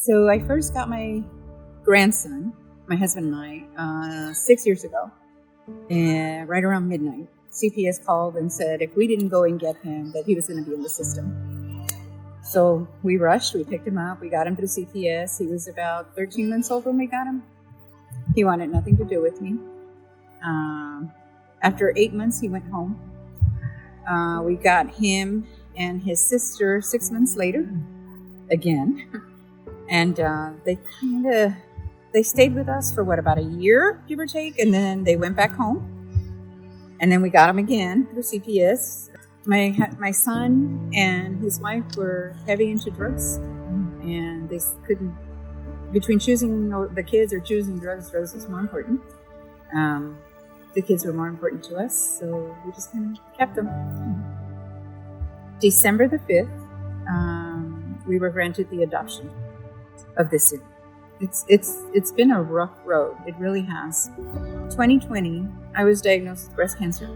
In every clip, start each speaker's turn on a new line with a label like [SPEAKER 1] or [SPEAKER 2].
[SPEAKER 1] So I first got my grandson, my husband and I, 6 years ago, and right around midnight. CPS called and said if we didn't go and get him, that he was going to be in the system. So we rushed, we picked him up, we got him through CPS. He was about 13 months old when we got him. He wanted nothing to do with me. After 8 months, he went home. We got him and his sister 6 months later, again. And they stayed with us for about a year, give or take, and then they went back home. And then we got him again through CPS. My son and his wife were heavy into drugs, and they couldn't, between choosing the kids or choosing drugs was more important. The kids were more important to us, so we just kind of kept them. December the 5th, we were granted the adoption of this city. It's been a rough road. It really has. 2020, I was diagnosed with breast cancer.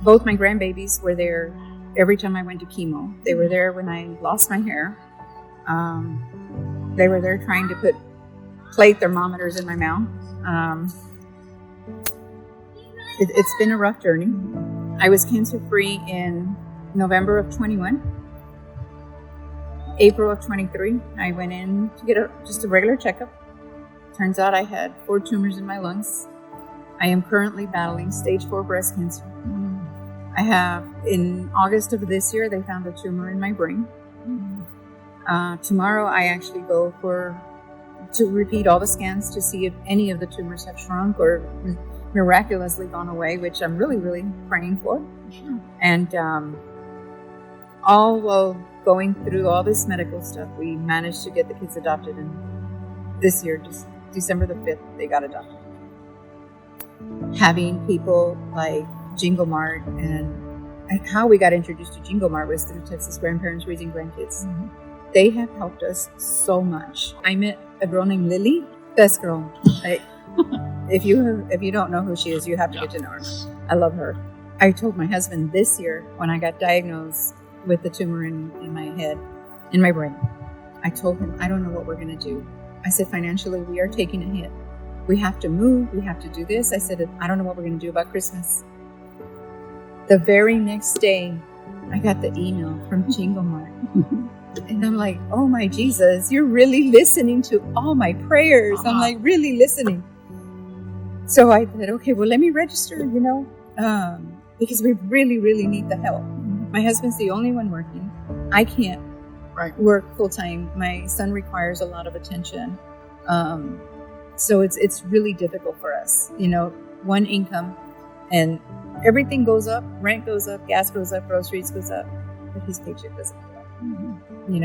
[SPEAKER 1] Both my grandbabies were there every time I went to chemo. They were there when I lost my hair. They were there trying to plate thermometers in my mouth. It's been a rough journey. I was cancer-free in November of 21. April of 23, I went in to get just a regular checkup. Turns out I had 4 tumors in my lungs. I am currently battling stage 4 breast cancer. I have, in August of this year, they found a tumor in my brain. Tomorrow I actually go to repeat all the scans to see if any of the tumors have shrunk or miraculously gone away, which I'm really, really praying for. And all while going through all this medical stuff, we managed to get the kids adopted. And this year, just December the 5th, they got adopted. Having people like JingleMart, and how we got introduced to JingleMart was through Texas Grandparents Raising Grandkids. They have helped us so much. I met a girl named Lily, best girl. If you don't know who she is, you have to get to know her. I love her. I told my husband this year when I got diagnosed with the tumor in my head, in my brain, I told him, I don't know what we're going to do. I said, financially, we are taking a hit. We have to move. We have to do this. I said, I don't know what we're going to do about Christmas. The very next day, I got the email from JingleMart. And I'm like, oh my Jesus, you're really listening to all my prayers. I'm like, really listening. So I said, okay, well, let me register, because we really, really need the help. My husband's the only one working. I can't work full time. My son requires a lot of attention. So it's really difficult for us, one income, and everything goes up, rent goes up, gas goes up, groceries goes up, but his paycheck doesn't go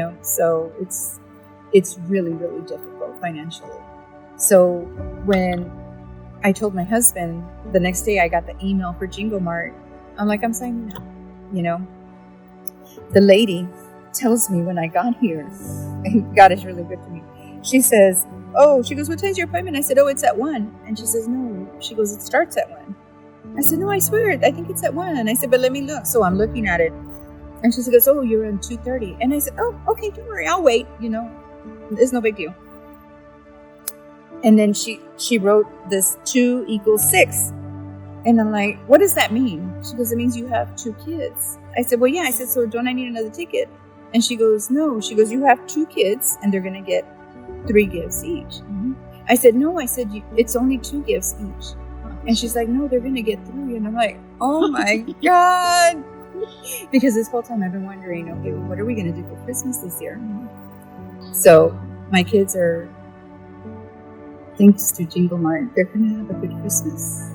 [SPEAKER 1] up, so it's really, really difficult financially. So when I told my husband the next day I got the email for JingleMart, I'm like, I'm signing up, The lady tells me when I got here, and God is really good to me. She says, she goes, what time's your appointment? I said, it's at 1. And she says, no. She goes, it starts at 1. I said, no, I swear, I think it's at 1. And I said, but let me look. So I'm looking at it. And she goes, you're in 2:30. And I said, okay, don't worry, I'll wait. It's no big deal. And then she wrote this 2 = 6. And I'm like, what does that mean? She goes, it means you have 2 kids. I said, well, yeah. I said, so don't I need another ticket? And she goes, no. She goes, you have 2 kids and they're going to get 3 gifts each. I said, no. I said, it's only 2 gifts each. And she's like, no, they're going to get 3. And I'm like, oh my God. Because this whole time I've been wondering, okay, well, what are we going to do for Christmas this year? So my kids are, thanks to JingleMart, they're going to have a good Christmas.